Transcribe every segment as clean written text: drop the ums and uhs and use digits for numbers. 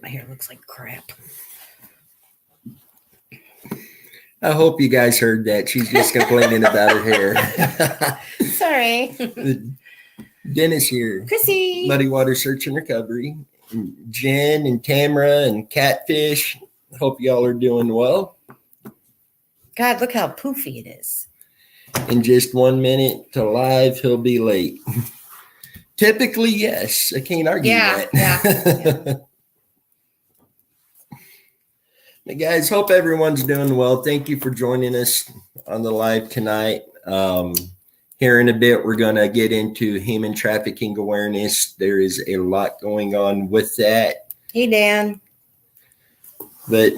My hair looks like crap. I hope you guys heard that. She's just complaining about her hair. Sorry. Dennis here. Chrissy. Muddy Water Search and Recovery. And Jen and Tamara and Catfish. Hope y'all are doing well. God, look how poofy it is. In just 1 minute to live, he'll be late. Typically, yes. I can't argue that. Yeah. Hey guys, hope everyone's doing well. Thank you for joining us on the live tonight. Here in a bit, we're going to get into human trafficking awareness. There is a lot going on with that. Hey, Dan. But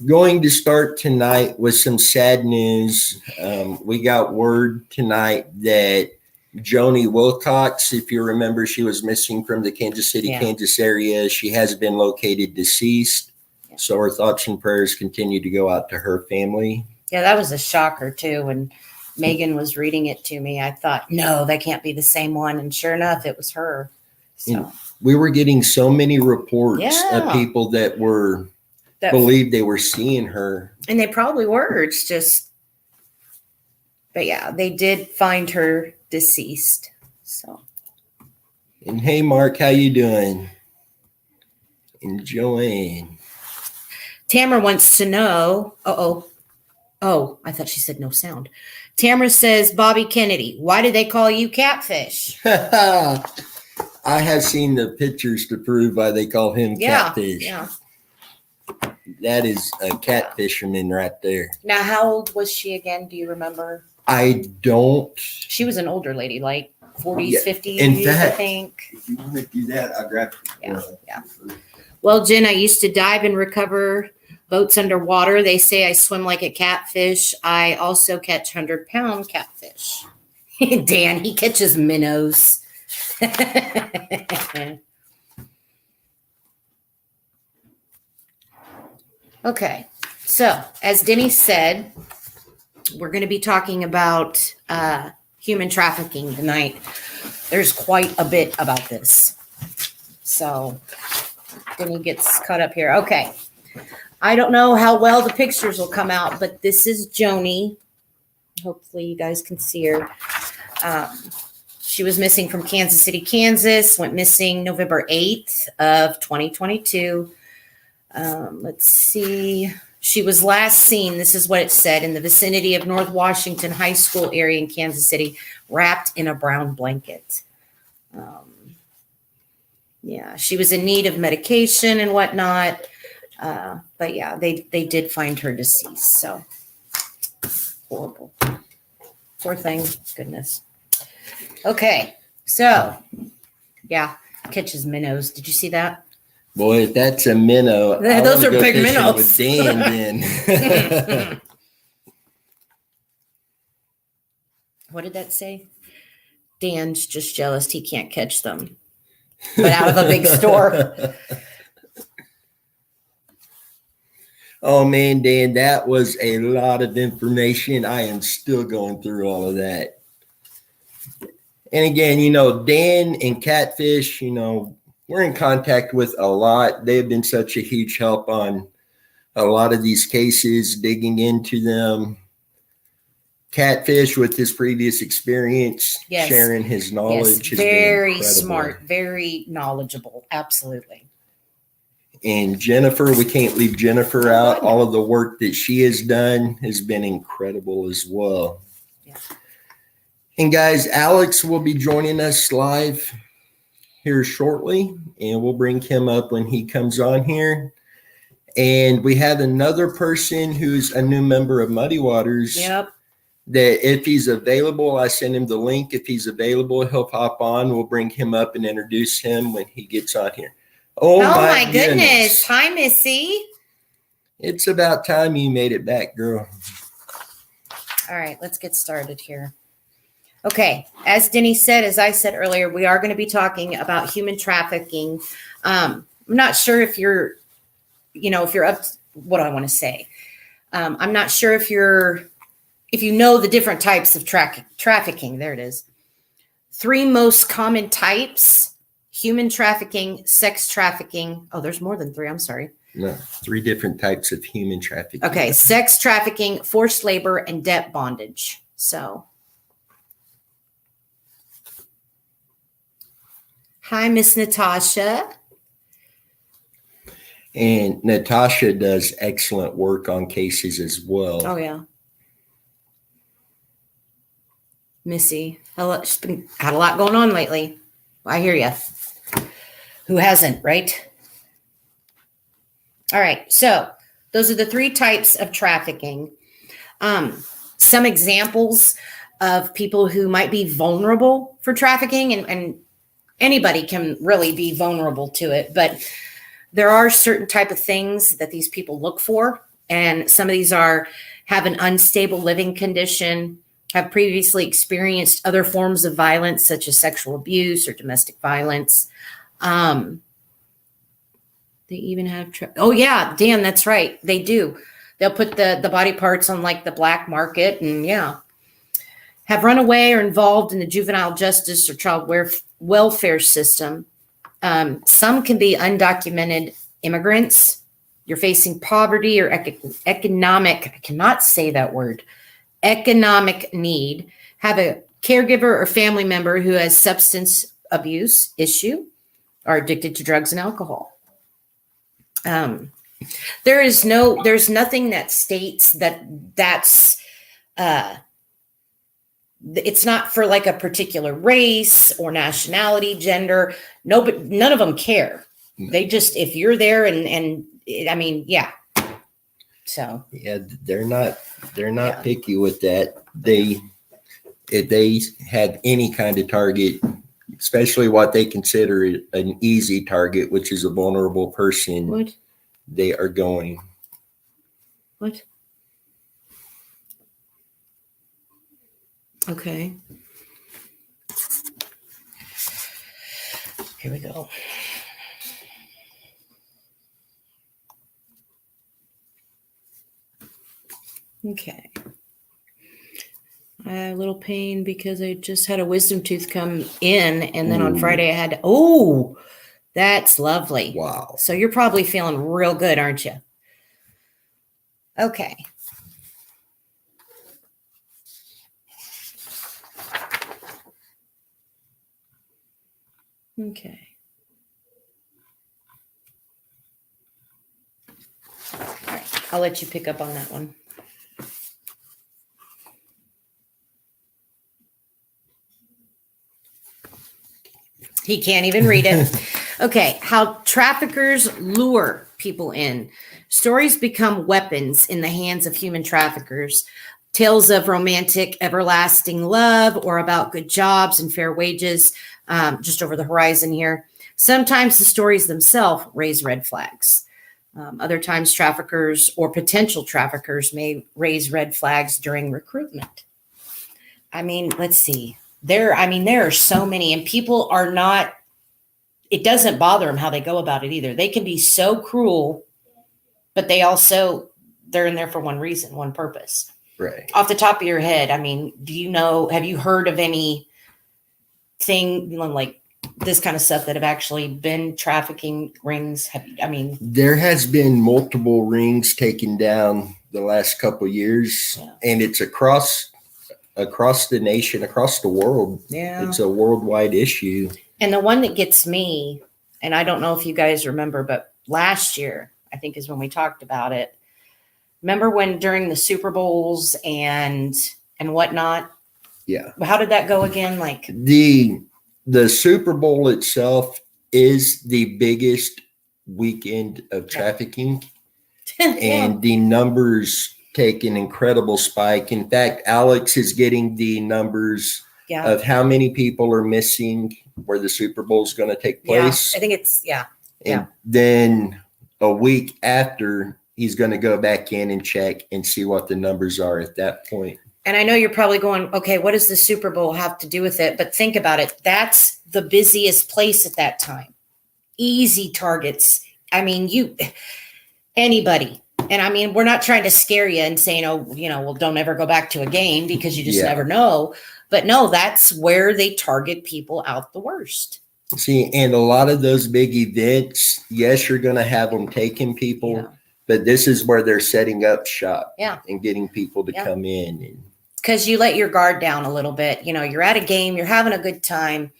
going to start tonight with some sad news. We got word tonight that Joni Wilcox, if you remember, she was missing from the Kansas City, Kansas area. She has been located deceased. So our thoughts and prayers continue to go out to her family. Yeah, that was a shocker too. When Megan was reading it to me, I thought, no, that can't be the same one. And sure enough, it was her. So we were getting so many reports of people that believed they were seeing her. And they probably were. It's just, but yeah, they did find her deceased. So. And hey, Mark, how you doing? Enjoying. Tamara wants to know. Oh, I thought she said no sound. Tamara says, Bobby Kennedy, why do they call you Catfish? I have seen the pictures to prove why they call him Catfish. Yeah. That is a cat fisherman right there. Now, how old was she again? Do you remember? I don't. She was an older lady, like 40s, 50s, in fact, I think. If you want to do that, I'll grab it. Yeah. Well, Jen, I used to dive and recover boats underwater. They say I swim like a catfish. I also catch 100-pound catfish. Dan, he catches minnows. Okay, so as Denny said, we're going to be talking about human trafficking tonight. There's quite a bit about this. So Denny gets caught up here. Okay. I don't know how well the pictures will come out, but this is Joni. Hopefully you guys can see her. She was missing from Kansas City, Kansas, went missing November 8th of 2022. Let's see. She was last seen, this is what it said, in the vicinity of North Washington High School area in Kansas City, wrapped in a brown blanket. Yeah, she was in need of medication and whatnot. But yeah, they did find her deceased. So horrible. Poor thing. Goodness. Okay. So yeah, catches minnows. Did you see that? Boy, if that's a minnow. Those are big minnows. With Dan then. What did that say? Dan's just jealous he can't catch them. But out of a big store. Oh man, Dan, that was a lot of information. I am still going through all of that. And again, Dan and Catfish, we're in contact with a lot. They've been such a huge help on a lot of these cases, digging into them. Catfish, with his previous experience, sharing his knowledge. Yes, very smart, very knowledgeable. Absolutely. And Jennifer, we can't leave Jennifer out. All of the work that she has done has been incredible as well. Yeah. And guys, Alex will be joining us live here shortly, and we'll bring him up when he comes on here. And we have another person who's a new member of Muddy Waters. Yep. That if he's available, I send him the link. If he's available, he'll pop on. We'll bring him up and introduce him when he gets on here. Oh my goodness. Hi, Missy. It's about time you made it back, girl. All right, let's get started here. Okay, as Denny said, as I said earlier, we are going to be talking about human trafficking. I'm not sure if you're, if you're up, what do I want to say? I'm not sure if you know the different types of trafficking. There it is. 3 most common types human trafficking, sex trafficking. Oh, there's more than 3. I'm sorry. No, 3 different types of human trafficking. Okay, sex trafficking, forced labor, and debt bondage. So, hi, Miss Natasha. And Natasha does excellent work on cases as well. Oh, yeah. Missy, she's had a lot going on lately. I hear you. Who hasn't, right? All right. So those are the 3 types of trafficking. Some examples of people who might be vulnerable for trafficking, and anybody can really be vulnerable to it, but there are certain type of things that these people look for. And some of these have an unstable living condition, have previously experienced other forms of violence, such as sexual abuse or domestic violence. They even have, oh yeah, Dan, that's right. They do. They'll put the body parts on like the black market, and yeah. Have run away or involved in the juvenile justice or child welfare system. Some can be undocumented immigrants. You're facing poverty or economic, I cannot say that word, economic need. Have a caregiver or family member who has substance abuse issue, are addicted to drugs and alcohol. There's nothing that states that's it's not for like a particular race or nationality, gender. No, but none of them care. No. They just, if you're there and I mean, yeah. So yeah, they're not picky with that. If they have any kind of target, especially what they consider an easy target, which is a vulnerable person, what? They are going. What? Okay. Here we go. Okay. I had a little pain because I just had a wisdom tooth come in, and then on Friday I had, oh, that's lovely. Wow. So you're probably feeling real good, aren't you? Okay. Okay. All right. I'll let you pick up on that one. He can't even read it. Okay. How traffickers lure people in. Stories become weapons in the hands of human traffickers. Tales of romantic, everlasting love, or about good jobs and fair wages, just over the horizon here. Sometimes the stories themselves raise red flags. Other times, traffickers or potential traffickers may raise red flags during recruitment. I mean, let's see. There are so many, and people are not, it doesn't bother them how they go about it either. They can be so cruel, but they're in there for one reason, one purpose. Right. Off the top of your head, I mean, have you heard of anything like this kind of stuff that have actually been trafficking rings? There has been multiple rings taken down the last couple of years, yeah. And it's across the nation, across the world. Yeah. It's a worldwide issue. And the one that gets me, and I don't know if you guys remember, but last year, I think is when we talked about it. Remember when during the Super Bowls and whatnot? Yeah. How did that go again? Like the Super Bowl itself is the biggest weekend of trafficking, yeah. And the numbers take an incredible spike. In fact, Alex is getting the numbers of how many people are missing where the Super Bowl is going to take place. Yeah, I think it's, And then a week after, he's going to go back in and check and see what the numbers are at that point. And I know you're probably going, okay, what does the Super Bowl have to do with it? But think about it. That's the busiest place at that time. Easy targets. I mean, anybody. And I mean, we're not trying to scare you and saying, well, don't ever go back to a game because you just never know. But no, that's where they target people out the worst. See, and a lot of those big events, yes, you're going to have them taking people, Yeah. but this is where they're setting up shop Yeah. and getting people to Yeah. come in. And because you let your guard down a little bit. You know, you're at a game, you're having a good time.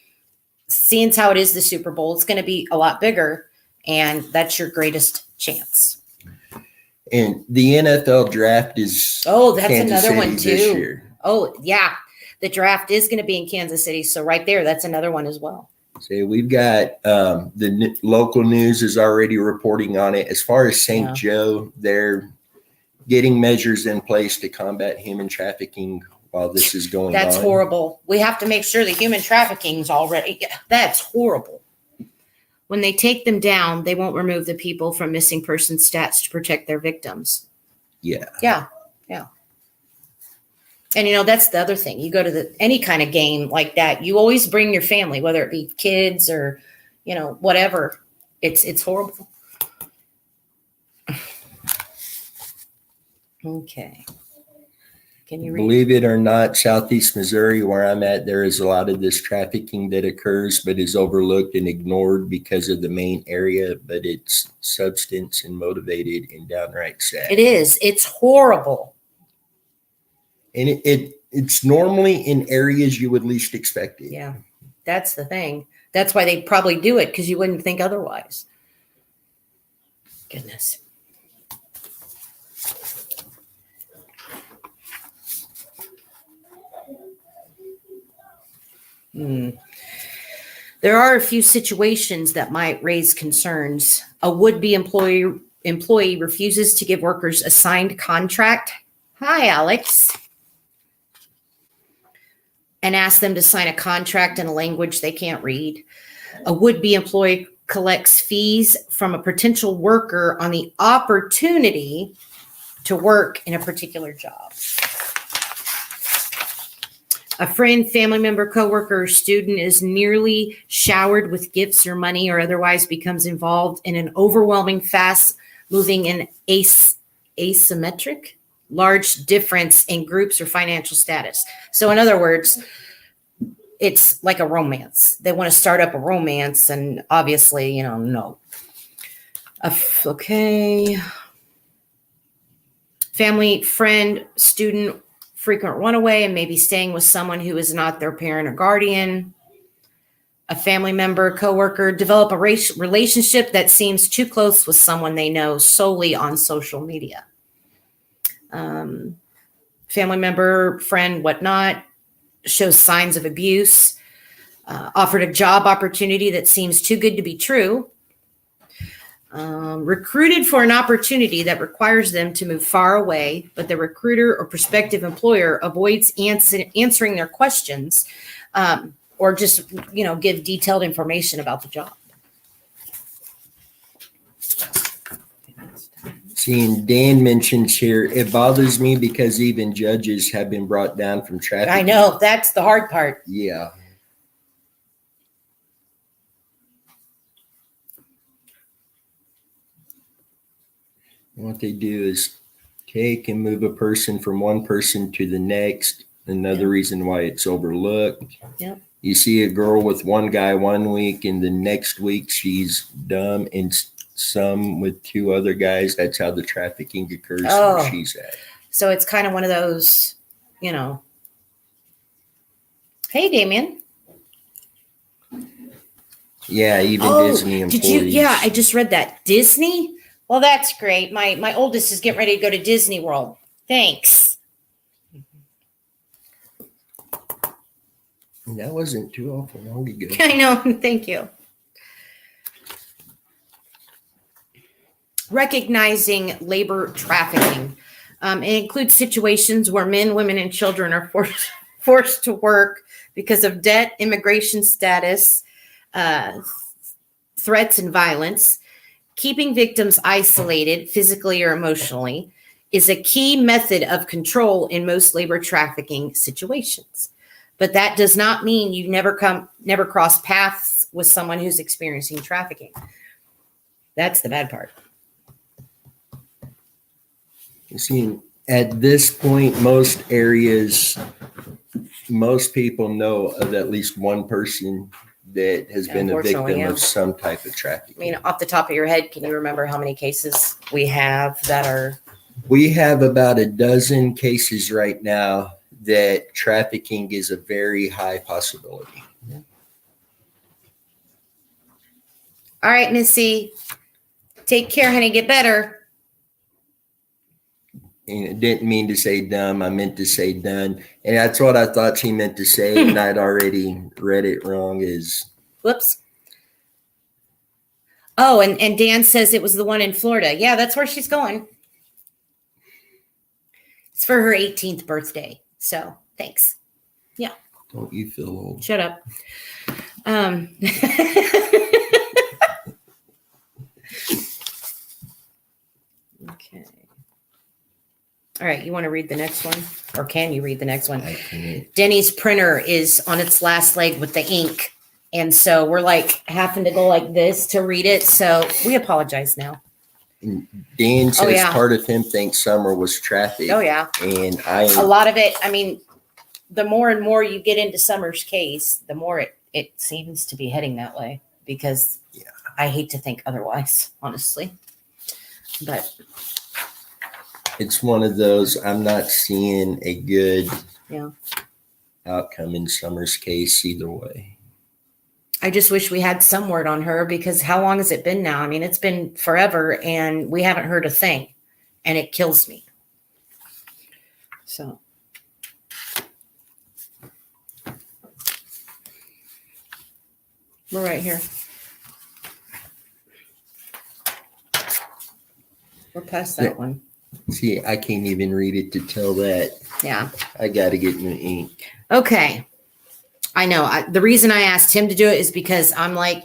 Seeing how it is the Super Bowl, it's going to be a lot bigger, and that's your greatest chance. And the NFL draft is that's Kansas another one City this too. year. Oh, yeah. The draft is going to be in Kansas City. So right there, that's another one as well. So we've got the local news is already reporting on it. As far as St. Joe, they're getting measures in place to combat human trafficking while this is going on. That's horrible. We have to make sure the human trafficking is already, that's horrible. When they take them down, they won't remove the people from missing person stats to protect their victims. Yeah. Yeah. Yeah. And, you know, that's the other thing. You go to any kind of game like that, you always bring your family, whether it be kids or, you know, whatever. It's horrible. Okay. Can you read? Believe it or not, Southeast Missouri, where I'm at, there is a lot of this trafficking that occurs, but is overlooked and ignored because of the main area. But it's substance and motivated and downright sad. It is. It's horrible. And it's normally in areas you would least expect it. Yeah, that's the thing. That's why they probably do it, because you wouldn't think otherwise. Goodness. There are a few situations that might raise concerns. A would-be employee refuses to give workers a signed contract. Hi, Alex. And ask them to sign a contract in a language they can't read. A would-be employee collects fees from a potential worker on the opportunity to work in a particular job. A friend, family member, coworker, or student is nearly showered with gifts or money, or otherwise becomes involved in an overwhelming, fast-moving, and asymmetric large difference in groups or financial status. So in other words, it's like a romance. They want to start up a romance, and obviously, you know, no. Okay. Family, friend, student, frequent runaway, and maybe staying with someone who is not their parent or guardian. A family member, coworker, develop a relationship that seems too close with someone they know solely on social media. Family member, friend, whatnot, shows signs of abuse, offered a job opportunity that seems too good to be true, recruited for an opportunity that requires them to move far away, but the recruiter or prospective employer avoids answering their questions, or just, you know, give detailed information about the job. Seeing Dan mentions here, it bothers me because even judges have been brought down from trafficking. I know, that's the hard part. Yeah. What they do is take and move a person from one person to the next. Another reason why it's overlooked. Yep. You see a girl with one guy one week, and the next week she's dumb, and some with two other guys. That's how the trafficking occurs where she's at. So it's kind of one of those, you know. Hey, Damien. Yeah, even Disney employees. Did you? Yeah, I just read that. Disney? Well, that's great. My oldest is getting ready to go to Disney World. Thanks. That wasn't too awful long ago. I know. Thank you. Recognizing labor trafficking. It includes situations where men, women, and children are forced to work because of debt, immigration status, threats, and violence. Keeping victims isolated physically or emotionally is a key method of control in most labor trafficking situations. But that does not mean you never cross paths with someone who's experiencing trafficking. That's the bad part. You see, at this point, most areas, most people know of at least one person that has been a Unfortunately, victim yeah. of some type of I trafficking. mean, off the top of your head, can you remember how many cases we have that are? We have about a dozen cases right now that trafficking is a very high possibility. All right, Missy. Take care, honey. Get better. And it didn't mean to say dumb. I meant to say done. And that's what I thought she meant to say. And I'd already read it wrong. Whoops. Oh, and Dan says it was the one in Florida. Yeah, that's where she's going. It's for her 18th birthday. So thanks. Yeah. Don't you feel old? Shut up. Okay. All right. You want to read the next one? Or can you read the next one? I can't. Denny's printer is on its last leg with the ink. And so we're like having to go like this to read it. So we apologize now. And Dan says yeah. part of him thinks summer was traffic. Oh, yeah. And A lot of it, I mean, the more and more you get into Summer's case, the more it seems to be heading that way, because I hate to think otherwise, honestly. But it's one of those, I'm not seeing a good yeah outcome in Summer's case either way. I just wish we had some word on her, because how long has it been now? I mean, it's been forever and we haven't heard a thing, and it kills me. So. We're right here. We're past that one. See, I can't even read it to tell that. Yeah. I got to get new ink. Okay. I know. The reason I asked him to do it is because I'm like,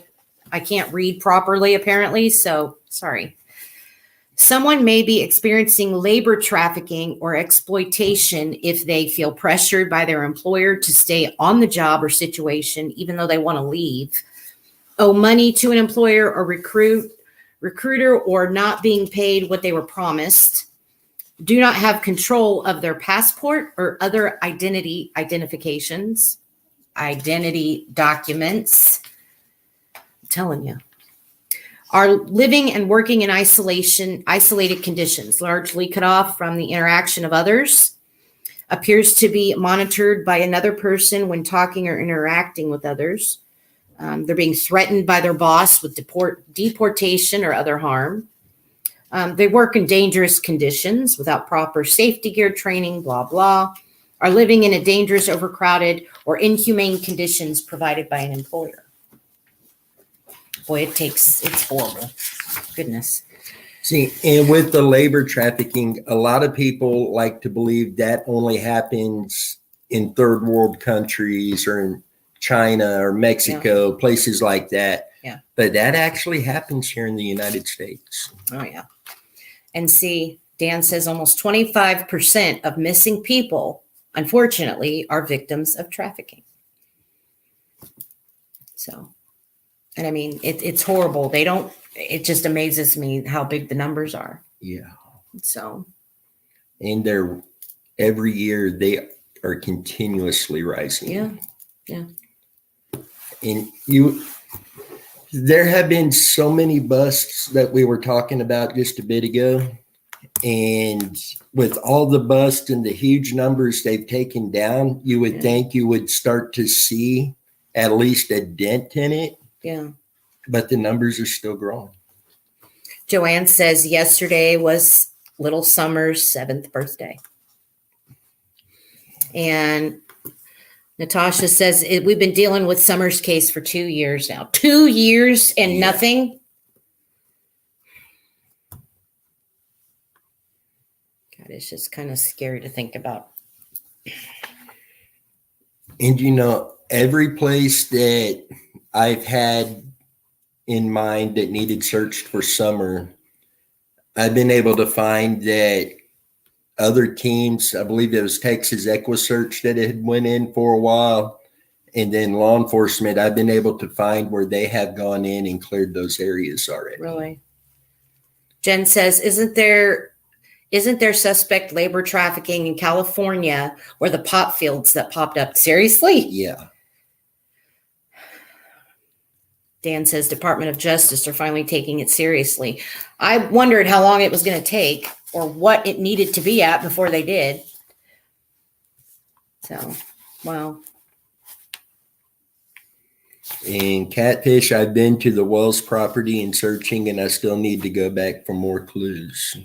I can't read properly, apparently. So sorry. Someone may be experiencing labor trafficking or exploitation if they feel pressured by their employer to stay on the job or situation, even though they want to leave, owe money to an employer or recruiter, or not being paid what they were promised, do not have control of their passport or other identity documents. I'm telling you. Are living and working in isolated conditions, largely cut off from the interaction of others, appears to be monitored by another person when talking or interacting with others. They're being threatened by their boss with deportation or other harm. They work in dangerous conditions without proper safety gear training, blah, blah. Are living in a dangerous, overcrowded, or inhumane conditions provided by an employer. Boy, it's horrible. Goodness. See, and with the labor trafficking, a lot of people like to believe that only happens in third world countries or in China or Mexico, places like that. Yeah. But that actually happens here in the United States. Oh, yeah. And see, Dan says almost 25% of missing people, unfortunately, are victims of trafficking. So, and I mean, it's horrible. It just amazes me how big the numbers are. Yeah. So. And every year they are continuously rising. Yeah. Yeah. And there have been so many busts that we were talking about just a bit ago. And with all the busts and the huge numbers they've taken down, you would think you would start to see at least a dent in it. Yeah. But the numbers are still growing. Joanne says yesterday was Little Summer's 7th birthday. And Natasha says we've been dealing with Summer's case for 2 years now. 2 years and nothing. God, it's just kind of scary to think about. And every place that I've had in mind that needed searched for Summer, I've been able to find that other teams, I believe it was Texas EquiSearch that had went in for a while, and then law enforcement, I've been able to find where they have gone in and cleared those areas already. Really? Jen says, isn't there suspect labor trafficking in California or the pop fields that popped up? Seriously? Yeah. Dan says Department of Justice are finally taking it seriously. I wondered how long it was going to take or what it needed to be at before they did. So, wow. And Catfish, I've been to the Wells property and searching, and I still need to go back for more clues.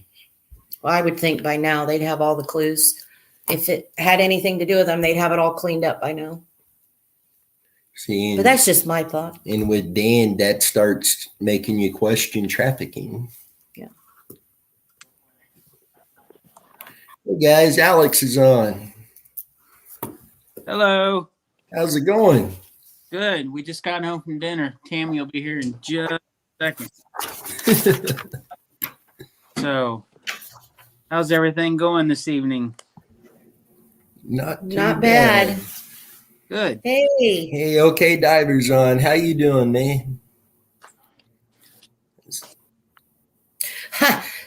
Well, I would think by now they'd have all the clues. If it had anything to do with them, they'd have it all cleaned up by now. See, But that's just my thought. And with Dan, that starts making you question trafficking. Yeah. Hey guys, Alex is on. Hello. How's it going? Good. We just got home from dinner. Tammy will be here in just a second. So, how's everything going this evening? Not bad. Good. Hey. Hey, okay, Diver's on. How you doing, man?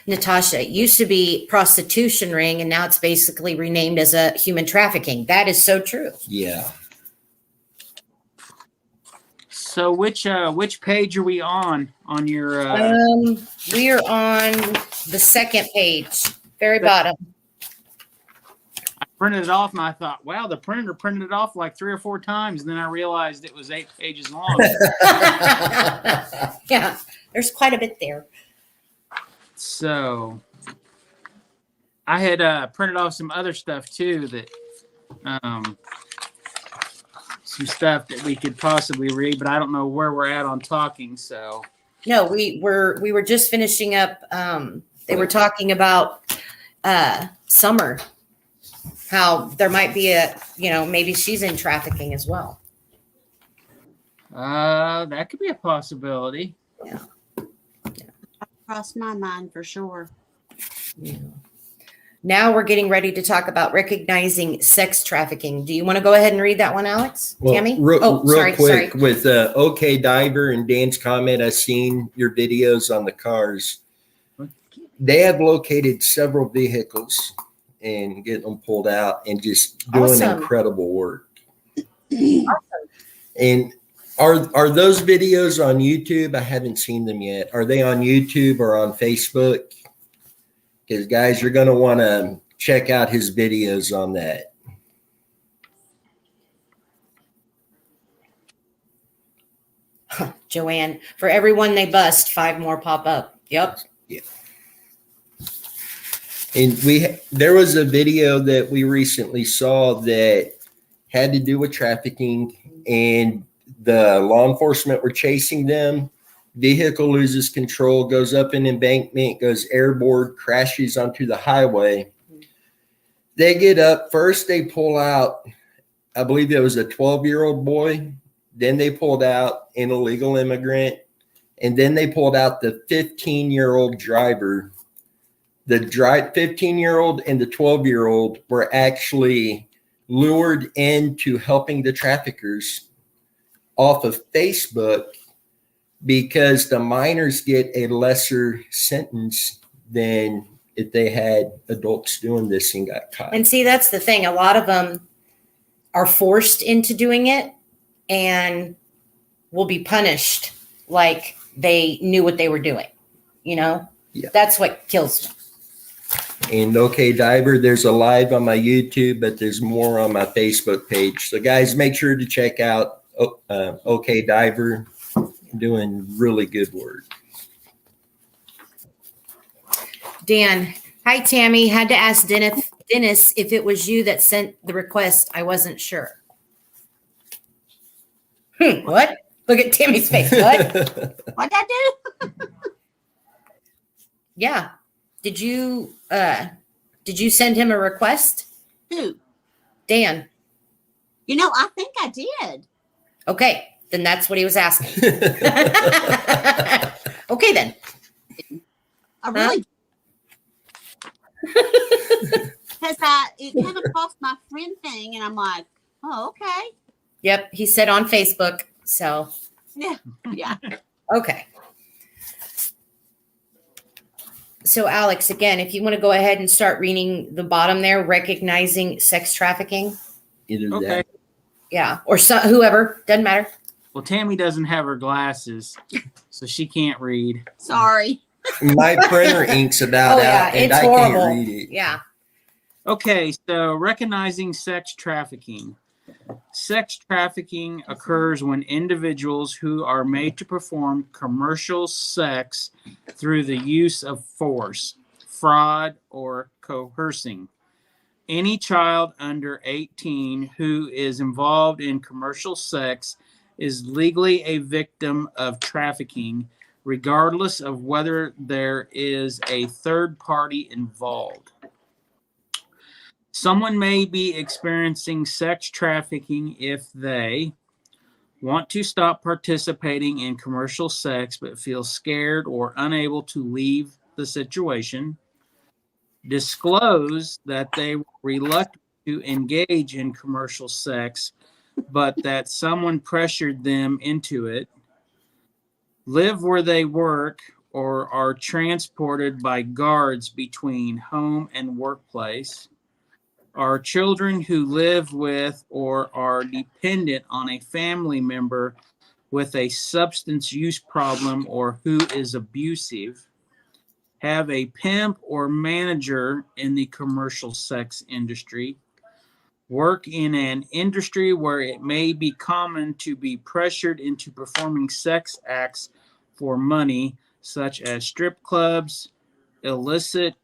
Natasha, it used to be prostitution ring, and now it's basically renamed as a human trafficking. That is so true. Yeah. So, which page are we on your? We are on the second page, very bottom. I printed it off, and I thought, wow, the printer printed it off like 3 or 4 times, and then I realized it was 8 pages long. Yeah, there's quite a bit there. So, I had printed off some other stuff too that, some stuff that we could possibly read, but I don't know where we're at on talking. So, No, we were just finishing up. They were talking about Summer, how there might be maybe she's in trafficking as well. that could be a possibility. Yeah. Crossed my mind for sure. Yeah. Now we're getting ready to talk about recognizing sex trafficking. Do you want to go ahead and read that one, Alex? Well, Tammy? real quick, sorry. with OK Diver and Dan's comment, I've seen your videos on the cars. They have located several vehicles and getting them pulled out and just doing Awesome. incredible work. And are those videos on YouTube? I haven't seen them yet. Are they on YouTube or on Facebook? Because guys, you're going to want to check out his videos on that. Joanne, for everyone they bust, 5 more pop up. Yep. Yeah. And there was a video that we recently saw that had to do with trafficking, and the law enforcement were chasing them. Vehicle loses control, goes up an embankment, goes airborne, crashes onto the highway. They get up. First, they pull out, I believe it was a 12-year-old boy. Then they pulled out an illegal immigrant. And then they pulled out the 15-year-old driver. The 15-year-old and the 12-year-old were actually lured into helping the traffickers off of Facebook, because the minors get a lesser sentence than if they had adults doing this and got caught. And see, that's the thing. A lot of them are forced into doing it and will be punished like they knew what they were doing. Yeah. That's what kills me. And OK Diver, there's a live on my YouTube, but there's more on my Facebook page. So guys, make sure to check out OK Diver. Doing really good work. Dan, hi Tammy. Had to ask Dennis if it was you that sent the request. I wasn't sure. What? Look at Tammy's face. What? What'd I do? Yeah. Did you send him a request? Who? Dan. I think I did. Okay. Then that's what he was asking. Okay, then. I really because it kind of crossed my friend thing, and I'm like, oh, okay. Yep, he said on Facebook. So yeah. Okay. So Alex, again, if you want to go ahead and start reading the bottom there, recognizing sex trafficking. Either Okay. that. Yeah, or whoever, doesn't matter. Well, Tammy doesn't have her glasses, so she can't read. Sorry. My printer inks about Oh yeah, out, and it's I horrible. can't read it. Yeah. Okay, so recognizing sex trafficking. Sex trafficking occurs when individuals who are made to perform commercial sex through the use of force, fraud, or coercing. Any child under 18 who is involved in commercial sex is legally a victim of trafficking, regardless of whether there is a third party involved. Someone may be experiencing sex trafficking if they want to stop participating in commercial sex but feel scared or unable to leave the situation, disclose that they were reluctant to engage in commercial sex but that someone pressured them into it, live where they work or are transported by guards between home and workplace, are children who live with or are dependent on a family member with a substance use problem or who is abusive, have a pimp or manager in the commercial sex industry, work in an industry where it may be common to be pressured into performing sex acts for money, such as strip clubs, illicit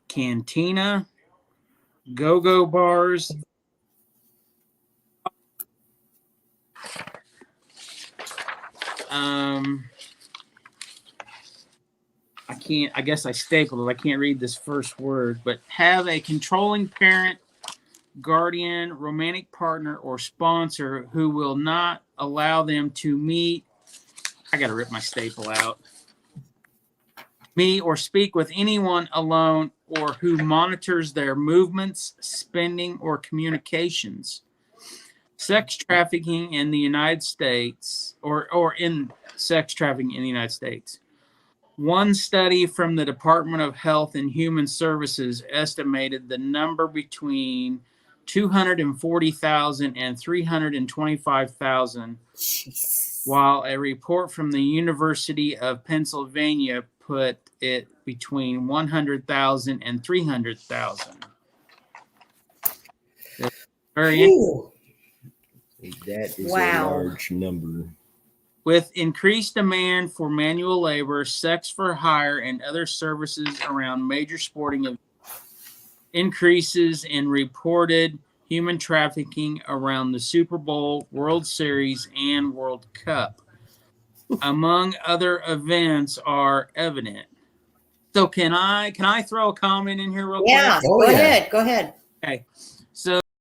cantina, go-go bars, I guess I stapled it. I can't read this first word, but have a controlling parent, guardian, romantic partner, or sponsor who will not allow them to meet. I got to rip my staple out. Me or speak with anyone alone or who monitors their movements, spending, or communications. Sex trafficking in the United States, or in sex trafficking in the United States. One study from the Department of Health and Human Services estimated the number between 240,000 and 325,000, while a report from the University of Pennsylvania put it between 100,000 and 300,000. Very interesting. That is Wow. a large number. With increased demand for manual labor, sex for hire, and other services around major sporting events, increases in reported human trafficking around the Super Bowl, World Series, and World Cup, among other events, are evident. So can I throw a comment in here real Yeah. quick? Oh, Go yeah. ahead. Go ahead. Okay. So